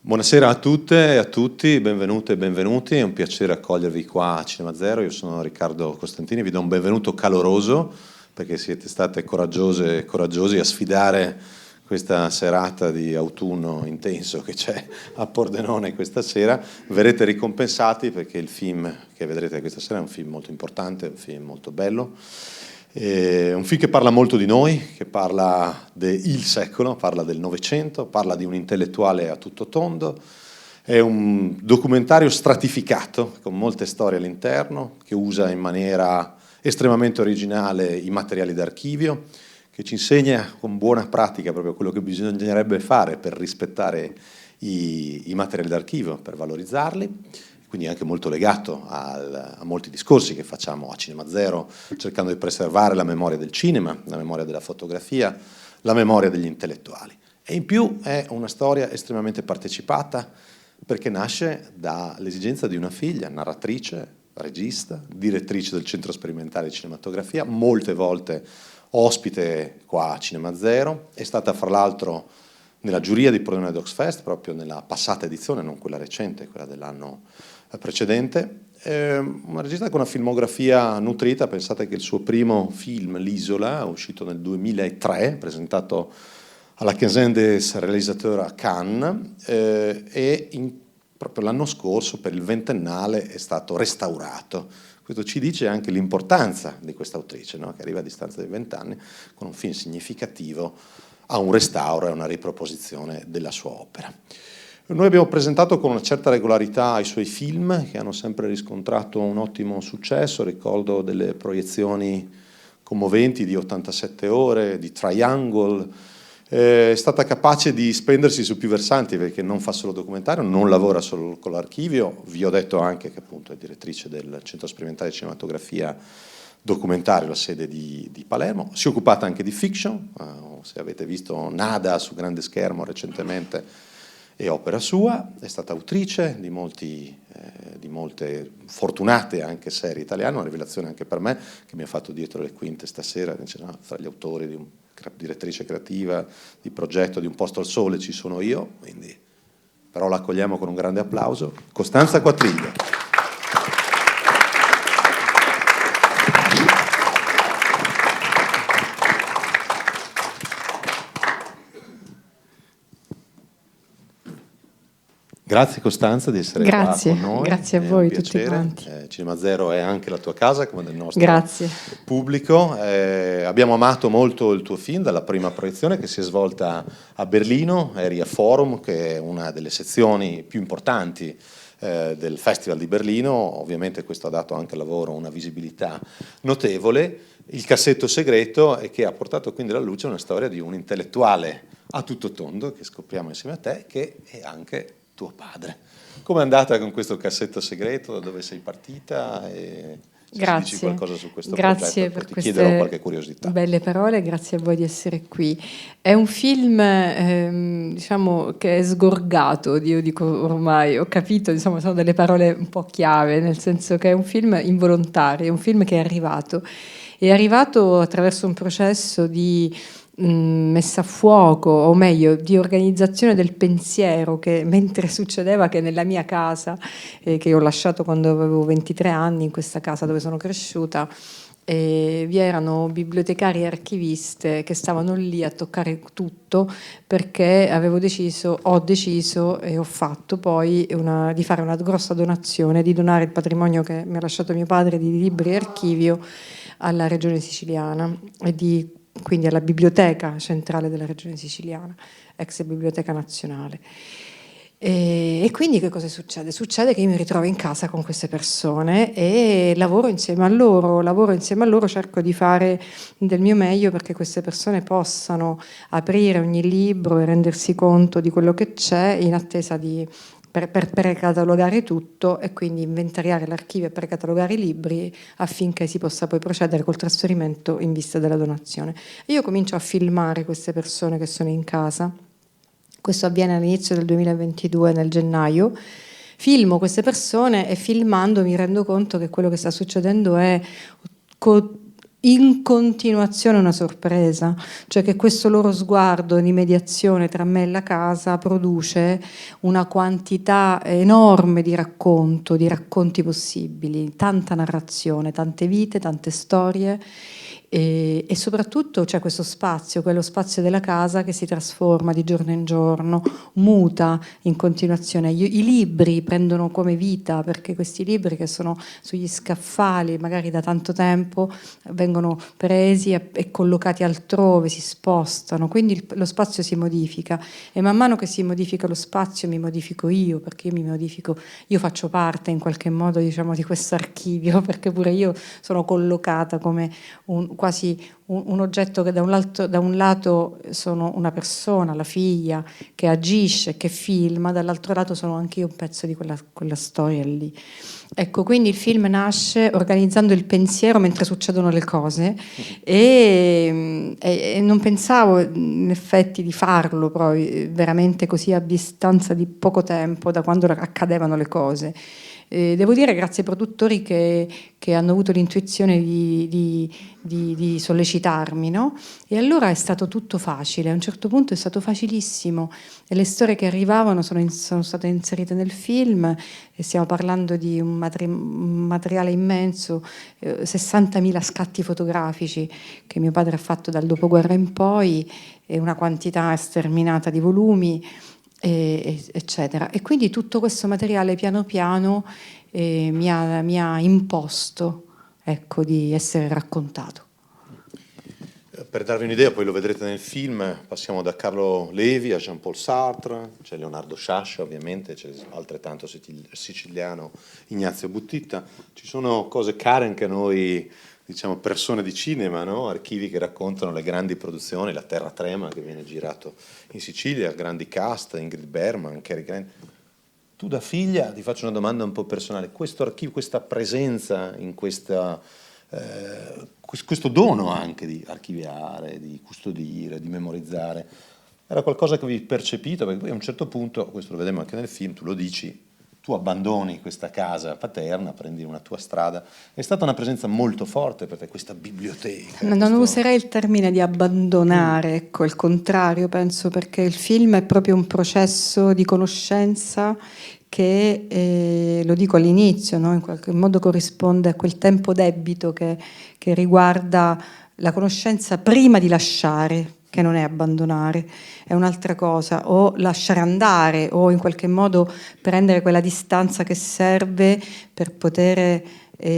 Buonasera a tutte e a tutti, benvenute e benvenuti, è un piacere accogliervi qua a Cinema Zero. Io sono Riccardo Costantini, vi do un benvenuto caloroso perché siete state coraggiose e coraggiosi a sfidare questa serata di autunno intenso che c'è a Pordenone questa sera. Verrete ricompensati perché il film che vedrete questa sera è un film molto importante, un film molto bello. Un film che parla molto di noi, che parla del secolo, parla del Novecento, parla di un intellettuale a tutto tondo. È un documentario stratificato, con molte storie all'interno, che usa in maniera estremamente originale i materiali d'archivio, che ci insegna con buona pratica proprio quello che bisognerebbe fare per rispettare i materiali d'archivio, per valorizzarli. Quindi è anche molto legato a molti discorsi che facciamo a Cinema Zero, cercando di preservare la memoria del cinema, la memoria della fotografia, la memoria degli intellettuali. E in più è una storia estremamente partecipata, perché nasce dall'esigenza di una figlia, narratrice, regista, direttrice del Centro Sperimentale di Cinematografia, molte volte ospite qua a Cinema Zero, è stata fra l'altro nella giuria di Pordenone Docs Fest, proprio nella passata edizione, non quella recente, quella dell'anno precedente. Una regista con una filmografia nutrita. Pensate che il suo primo film, L'Isola, è uscito nel 2003, presentato alla Quinzaine des Réalisateurs a Cannes, e proprio l'anno scorso, per il ventennale, è stato restaurato. Questo ci dice anche l'importanza di questa autrice, no? Che arriva a distanza di 20 anni con un film significativo a un restauro e una riproposizione della sua opera. Noi abbiamo presentato con una certa regolarità i suoi film, che hanno sempre riscontrato un ottimo successo. Ricordo delle proiezioni commoventi di 87 ore, di Triangle. È stata capace di spendersi su più versanti, perché non fa solo documentario, non lavora solo con l'archivio. Vi ho detto anche che appunto è direttrice del Centro Sperimentale di Cinematografia Documentario, la sede di Palermo. Si è occupata anche di fiction, se avete visto Nada su grande schermo recentemente è opera sua. È stata autrice di molte fortunate anche serie italiane, una rivelazione anche per me, che mi ha fatto dietro le quinte stasera. Fra gli autori di direttrice creativa, di progetto di Un posto al sole ci sono io, quindi però la accogliamo con un grande applauso. Costanza Quattriga. Grazie Costanza di essere qua con noi. Grazie a voi tutti quanti. Cinema Zero è anche la tua casa, come del nostro pubblico. Abbiamo amato molto il tuo film dalla prima proiezione, che si è svolta a Berlino, Area Forum, che è una delle sezioni più importanti del Festival di Berlino. Ovviamente questo ha dato anche al lavoro una visibilità notevole. Il cassetto segreto è che ha portato quindi alla luce una storia di un intellettuale a tutto tondo, che scopriamo insieme a te, che è anche tuo padre. Com'è andata con questo cassetto segreto? Da dove sei partita? E se dici qualcosa su questo grazie progetto, per ti chiederò qualche curiosità. Belle parole, grazie a voi di essere qui. È un film diciamo che è sgorgato, io dico ormai, ho capito, insomma sono delle parole un po' chiave, nel senso che è un film involontario, è un film che è arrivato attraverso un processo di messa a fuoco, o meglio di organizzazione del pensiero, che mentre succedeva che nella mia casa, che io ho lasciato quando avevo 23 anni, in questa casa dove sono cresciuta, vi erano bibliotecari e archiviste che stavano lì a toccare tutto, perché ho deciso e ho fatto poi di fare una grossa donazione, di donare il patrimonio che mi ha lasciato mio padre di libri e archivio alla Regione Siciliana, e quindi alla Biblioteca Centrale della Regione Siciliana, ex Biblioteca Nazionale. E quindi che cosa succede? Succede che io mi ritrovo in casa con queste persone e lavoro insieme a loro, cerco di fare del mio meglio perché queste persone possano aprire ogni libro e rendersi conto di quello che c'è, in attesa per precatalogare tutto, e quindi inventariare l'archivio e precatalogare i libri affinché si possa poi procedere col trasferimento in vista della donazione. Io comincio a filmare queste persone che sono in casa. Questo avviene all'inizio del 2022, nel gennaio. Filmo queste persone e filmando mi rendo conto che quello che sta succedendo è in continuazione una sorpresa, cioè che questo loro sguardo di mediazione tra me e la casa produce una quantità enorme di racconti possibili, tanta narrazione, tante vite, tante storie e soprattutto c'è questo spazio, quello spazio della casa che si trasforma di giorno in giorno, muta in continuazione. I libri prendono come vita, perché questi libri che sono sugli scaffali magari da tanto tempo vengono presi e collocati altrove, si spostano, quindi lo spazio si modifica e man mano che si modifica lo spazio mi modifico io, perché io mi modifico, io faccio parte in qualche modo, diciamo, di questo archivio, perché pure io sono collocata come quasi un oggetto che da un lato sono una persona, la figlia, che agisce, che filma, dall'altro lato sono anche io un pezzo di quella storia lì. Ecco, quindi il film nasce organizzando il pensiero mentre succedono le cose e non pensavo in effetti di farlo proprio veramente così a distanza di poco tempo da quando accadevano le cose. Devo dire grazie ai produttori che hanno avuto l'intuizione di sollecitarmi, no? E allora è stato tutto facile, a un certo punto è stato facilissimo e le storie che arrivavano sono state inserite nel film e stiamo parlando di un materiale immenso, 60.000 scatti fotografici che mio padre ha fatto dal dopoguerra in poi e una quantità sterminata di volumi, eccetera. E quindi tutto questo materiale piano piano mi ha imposto, ecco, di essere raccontato. Per darvi un'idea, poi lo vedrete nel film, passiamo da Carlo Levi a Jean-Paul Sartre, c'è Leonardo Sciascia ovviamente, c'è altrettanto siciliano Ignazio Buttita, ci sono cose care anche a noi, diciamo, persone di cinema, no? Archivi che raccontano le grandi produzioni, La Terra Trema che viene girato in Sicilia, grandi cast, Ingrid Bergman, Cary Grant. Tu da figlia ti faccio una domanda un po' personale, questo archivio, questa presenza in questo dono anche di archiviare, di custodire, di memorizzare, era qualcosa che avevi percepito? Perché poi a un certo punto, questo lo vedremo anche nel film, tu lo dici, tu abbandoni questa casa paterna, prendi una tua strada, è stata una presenza molto forte per te, questa biblioteca. Non userei il termine di abbandonare, ecco, il contrario, penso, perché il film è proprio un processo di conoscenza che, lo dico all'inizio, no? In qualche modo corrisponde a quel tempo debito che riguarda la conoscenza prima di lasciare, che non è abbandonare, è un'altra cosa, o lasciare andare, o in qualche modo prendere quella distanza che serve per poter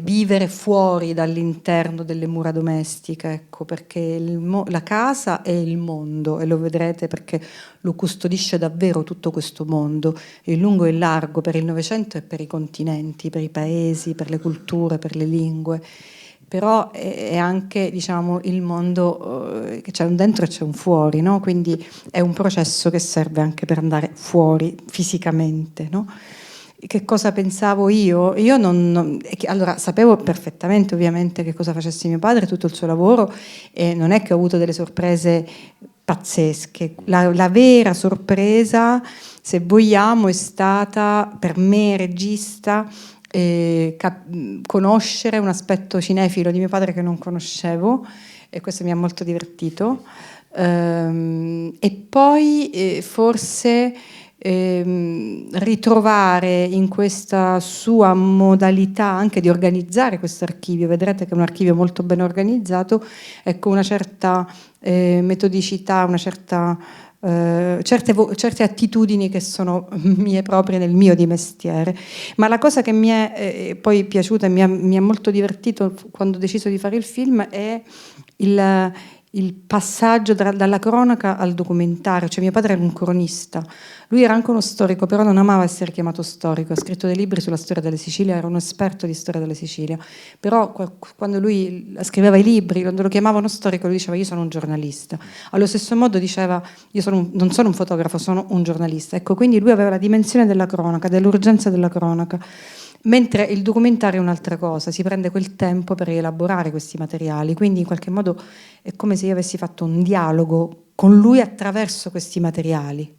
vivere fuori dall'interno delle mura domestiche, ecco, perché la casa è il mondo e lo vedrete perché lo custodisce davvero tutto questo mondo, in lungo e in largo, per il Novecento e per i continenti, per i paesi, per le culture, per le lingue. Però è anche, diciamo, il mondo che c'è un dentro e c'è un fuori, no? Quindi è un processo che serve anche per andare fuori fisicamente, no? Che cosa pensavo io? Io allora sapevo perfettamente ovviamente che cosa facesse mio padre, tutto il suo lavoro, e non è che ho avuto delle sorprese pazzesche. La vera sorpresa, se vogliamo, è stata per me regista conoscere un aspetto cinefilo di mio padre che non conoscevo e questo mi ha molto divertito. E poi forse ritrovare in questa sua modalità anche di organizzare questo archivio, vedrete che è un archivio molto ben organizzato, ecco, una certa metodicità, una certa certe attitudini che sono mie proprie nel mio di mestiere. Ma la cosa che mi è poi piaciuta e mi ha molto divertito quando ho deciso di fare il film è il passaggio dalla cronaca al documentario. Cioè mio padre era un cronista, lui era anche uno storico, però non amava essere chiamato storico, ha scritto dei libri sulla storia della Sicilia, era un esperto di storia della Sicilia, però quando lui scriveva i libri, quando lo chiamavano storico, lui diceva io sono un giornalista. Allo stesso modo diceva non sono un fotografo, sono un giornalista. Ecco, quindi lui aveva la dimensione della cronaca, dell'urgenza della cronaca. Mentre il documentario è un'altra cosa, si prende quel tempo per elaborare questi materiali, quindi in qualche modo è come se io avessi fatto un dialogo con lui attraverso questi materiali.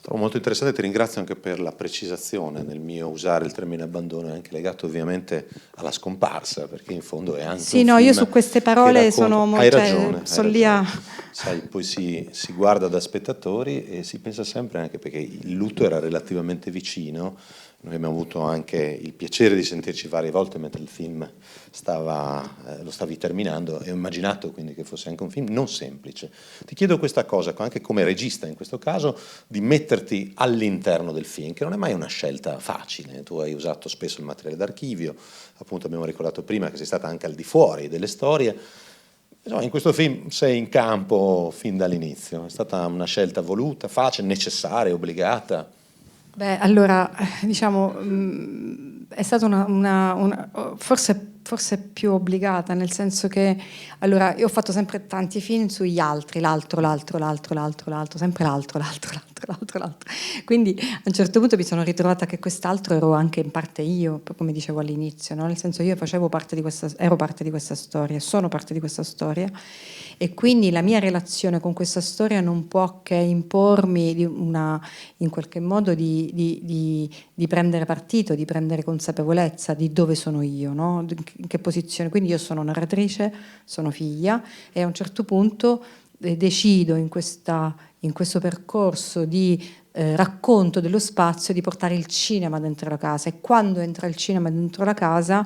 Trovo molto interessante, ti ringrazio anche per la precisazione nel mio usare il termine abbandono, è anche legato ovviamente alla scomparsa, perché in fondo è anche Sì, un no, film io su queste che parole racconta... sono, Hai cioè, ragione, hai sono lì a... ragione. Sai, poi si guarda da spettatori e si pensa sempre, anche perché il lutto era relativamente vicino. Noi abbiamo avuto anche il piacere di sentirci varie volte mentre il film lo stavi terminando, e ho immaginato quindi che fosse anche un film non semplice. Ti chiedo questa cosa, anche come regista in questo caso, di metterti all'interno del film, che non è mai una scelta facile. Tu hai usato spesso il materiale d'archivio, appunto abbiamo ricordato prima che sei stata anche al di fuori delle storie. Insomma, in questo film sei in campo fin dall'inizio. È stata una scelta voluta, facile, necessaria, obbligata? Beh, allora, diciamo, è stata forse più obbligata, nel senso che, allora, io ho fatto sempre tanti film sugli altri, l'altro, sempre l'altro. Quindi a un certo punto mi sono ritrovata che quest'altro ero anche in parte io, come dicevo all'inizio, no? Nel senso, io ero parte di questa storia, sono parte di questa storia, e quindi la mia relazione con questa storia non può che impormi in qualche modo di prendere partito, di prendere consapevolezza di dove sono io, no? In che posizione. Quindi io sono narratrice, sono figlia, e a un certo punto decido in questo percorso di racconto dello spazio di portare il cinema dentro la casa, e quando entra il cinema dentro la casa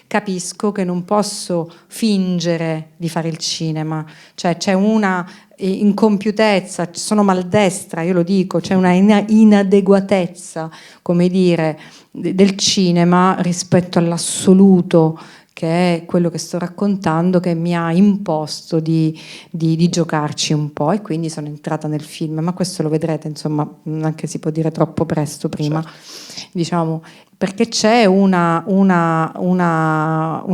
capisco che non posso fingere di fare il cinema, cioè c'è una incompiutezza, sono maldestra, io lo dico, c'è una inadeguatezza, come dire, del cinema rispetto all'assoluto che è quello che sto raccontando, che mi ha imposto di giocarci un po', e quindi sono entrata nel film, ma questo lo vedrete, insomma, anche si può dire troppo presto prima, certo. Diciamo, perché c'è una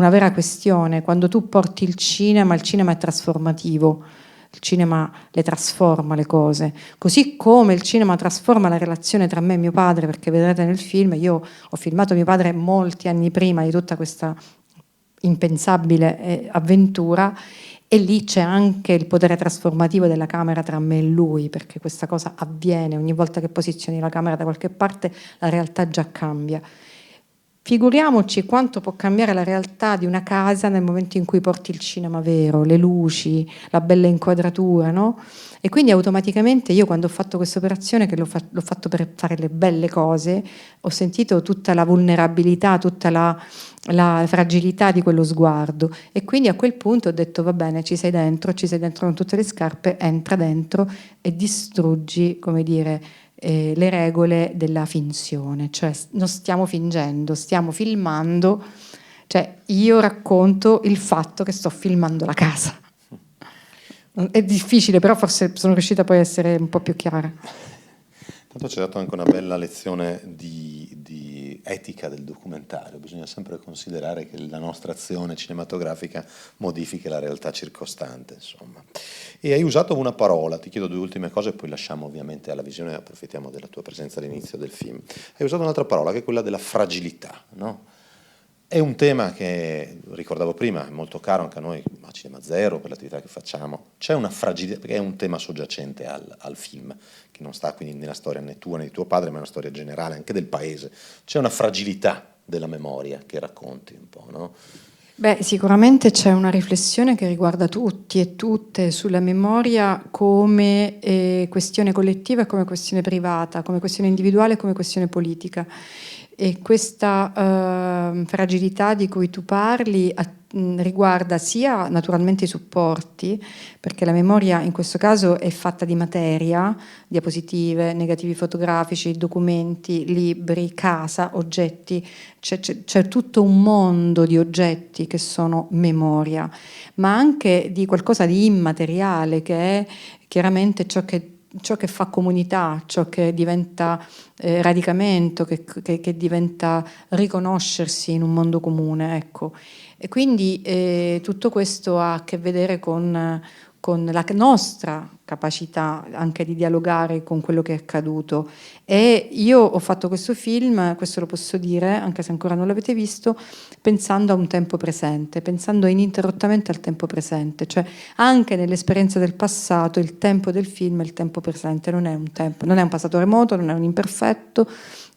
vera questione: quando tu porti il cinema è trasformativo, il cinema le trasforma le cose, così come il cinema trasforma la relazione tra me e mio padre, perché vedrete nel film, io ho filmato mio padre molti anni prima di tutta questa impensabile avventura, e lì c'è anche il potere trasformativo della camera tra me e lui, perché questa cosa avviene ogni volta che posizioni la camera da qualche parte, la realtà già cambia. Figuriamoci quanto può cambiare la realtà di una casa nel momento in cui porti il cinema vero, le luci, la bella inquadratura, no? E quindi automaticamente io, quando ho fatto questa operazione, che l'ho fatto per fare le belle cose, ho sentito tutta la vulnerabilità, tutta la fragilità di quello sguardo, e quindi a quel punto ho detto: va bene, ci sei dentro con tutte le scarpe, entra dentro e distruggi, come dire, le regole della finzione, cioè non stiamo fingendo, stiamo filmando, cioè io racconto il fatto che sto filmando la casa. È difficile, però forse sono riuscita poi a essere un po' più chiara. Tanto ci ha dato anche una bella lezione di etica del documentario. Bisogna sempre considerare che la nostra azione cinematografica modifica la realtà circostante, insomma. E hai usato una parola, ti chiedo due ultime cose e poi lasciamo ovviamente alla visione e approfittiamo della tua presenza all'inizio del film. Hai usato un'altra parola, che è quella della fragilità, no? È un tema che, ricordavo prima, è molto caro anche a noi, a Cinema Zero, per l'attività che facciamo. C'è una fragilità, perché è un tema soggiacente al film, che non sta quindi nella storia né tua né di tuo padre, ma è una storia generale anche del paese. C'è una fragilità della memoria che racconti un po', no? Beh, sicuramente c'è una riflessione che riguarda tutti e tutte sulla memoria come questione collettiva e come questione privata, come questione individuale e come questione politica. E questa fragilità di cui tu parli riguarda sia naturalmente i supporti, perché la memoria in questo caso è fatta di materia, diapositive, negativi fotografici, documenti, libri, casa, oggetti, c'è tutto un mondo di oggetti che sono memoria, ma anche di qualcosa di immateriale, che è chiaramente ciò che fa comunità, ciò che diventa radicamento, che diventa riconoscersi in un mondo comune, ecco. E quindi tutto questo ha a che vedere con con la nostra capacità anche di dialogare con quello che è accaduto. E io ho fatto questo film, questo lo posso dire, anche se ancora non l'avete visto, pensando a un tempo presente, pensando ininterrottamente al tempo presente, cioè anche nell'esperienza del passato il tempo del film è il tempo presente, non è un tempo, non è un passato remoto, non è un imperfetto,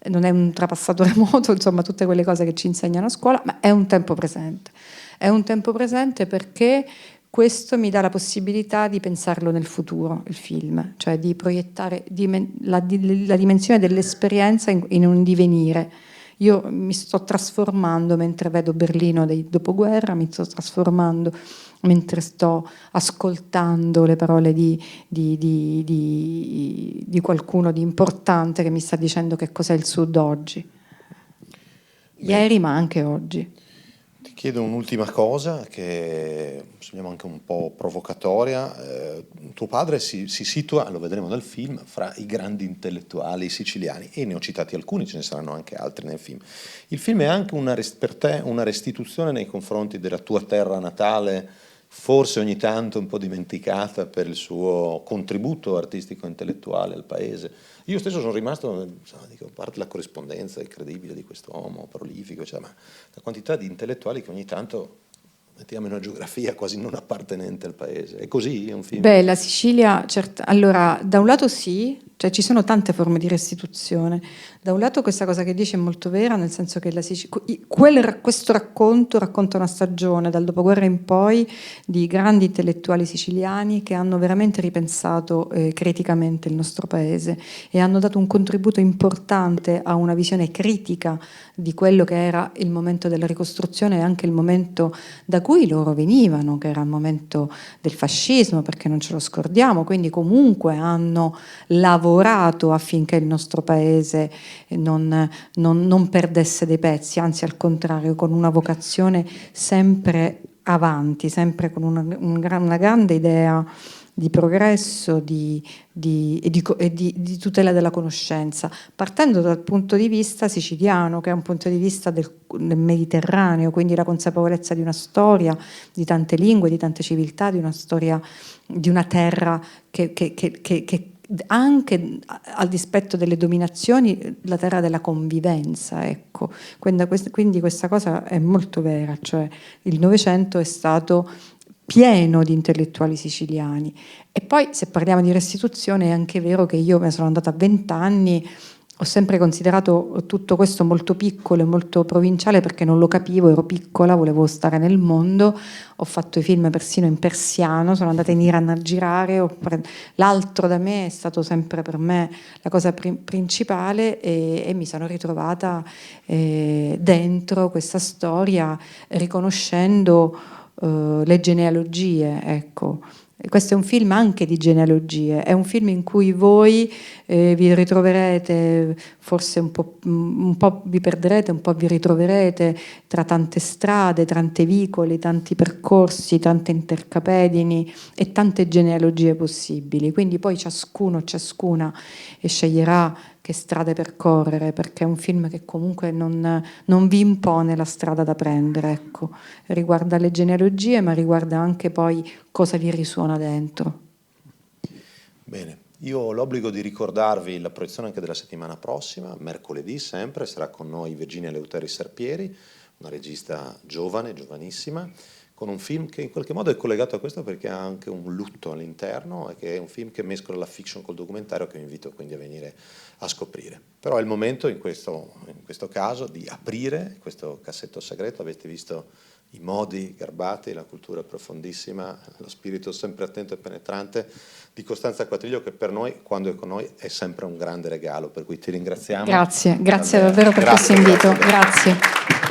non è un trapassato remoto, insomma tutte quelle cose che ci insegnano a scuola, ma è un tempo presente. È un tempo presente perché questo mi dà la possibilità di pensarlo nel futuro, il film, cioè di proiettare la dimensione dell'esperienza in un divenire. Io mi sto trasformando mentre vedo Berlino del dopoguerra, mi sto trasformando mentre sto ascoltando le parole di qualcuno di importante che mi sta dicendo che cos'è il Sud oggi. Ieri, ma anche oggi. Ti chiedo un'ultima cosa che sembra anche un po' provocatoria. Tuo padre si situa, lo vedremo nel film, fra i grandi intellettuali siciliani, e ne ho citati alcuni, ce ne saranno anche altri nel film. Il film è anche per te una restituzione nei confronti della tua terra natale, forse ogni tanto un po' dimenticata per il suo contributo artistico e intellettuale al paese. Io stesso sono rimasto, dico, a parte la corrispondenza incredibile di quest'uomo prolifico, cioè, ma la quantità di intellettuali che ogni tanto mettiamo in una geografia quasi non appartenente al paese. È così, è un film? Beh, la Sicilia, allora, da un lato sì, cioè ci sono tante forme di restituzione. Da un lato questa cosa che dice è molto vera, nel senso che questo racconto racconta una stagione, dal dopoguerra in poi, di grandi intellettuali siciliani che hanno veramente ripensato criticamente il nostro paese e hanno dato un contributo importante a una visione critica di quello che era il momento della ricostruzione e anche il momento da cui loro venivano, che era il momento del fascismo, perché non ce lo scordiamo, quindi comunque hanno lavorato affinché il nostro paese non perdesse dei pezzi, anzi al contrario, con una vocazione sempre avanti, sempre con una grande idea di progresso e di tutela della conoscenza, partendo dal punto di vista siciliano, che è un punto di vista del Mediterraneo, quindi la consapevolezza di una storia, di tante lingue, di tante civiltà, di una storia, di una terra che anche al dispetto delle dominazioni, la terra della convivenza, ecco. Quindi questa cosa è molto vera, cioè il Novecento è stato pieno di intellettuali siciliani. E poi, se parliamo di restituzione, è anche vero che io me ne sono andata a 20 anni, ho sempre considerato tutto questo molto piccolo e molto provinciale perché non lo capivo, ero piccola, volevo stare nel mondo, ho fatto i film persino in persiano, sono andata in Iran a girare, l'altro da me è stato sempre per me la cosa principale e mi sono ritrovata dentro questa storia riconoscendo le genealogie, ecco. Questo è un film anche di genealogie, è un film in cui voi vi ritroverete, forse un po' vi perderete, un po' vi ritroverete tra tante strade, tanti vicoli, tanti percorsi, tante intercapedini e tante genealogie possibili. Quindi poi ciascuno, ciascuna sceglierà che strade percorrere, perché è un film che comunque non vi impone la strada da prendere, ecco. Riguarda le genealogie, ma riguarda anche poi cosa vi risuona dentro. Bene, io ho l'obbligo di ricordarvi la proiezione anche della settimana prossima, mercoledì sempre, sarà con noi Virginia Leuteri Serpieri, una regista giovane, giovanissima, con un film che in qualche modo è collegato a questo perché ha anche un lutto all'interno e che è un film che mescola la fiction col documentario, che vi invito quindi a venire a scoprire. Però è il momento in questo caso di aprire questo cassetto segreto. Avete visto i modi garbati, la cultura profondissima, lo spirito sempre attento e penetrante di Costanza Quattriglio, che per noi, quando è con noi, è sempre un grande regalo, per cui ti ringraziamo. Grazie davvero per questo invito. Grazie.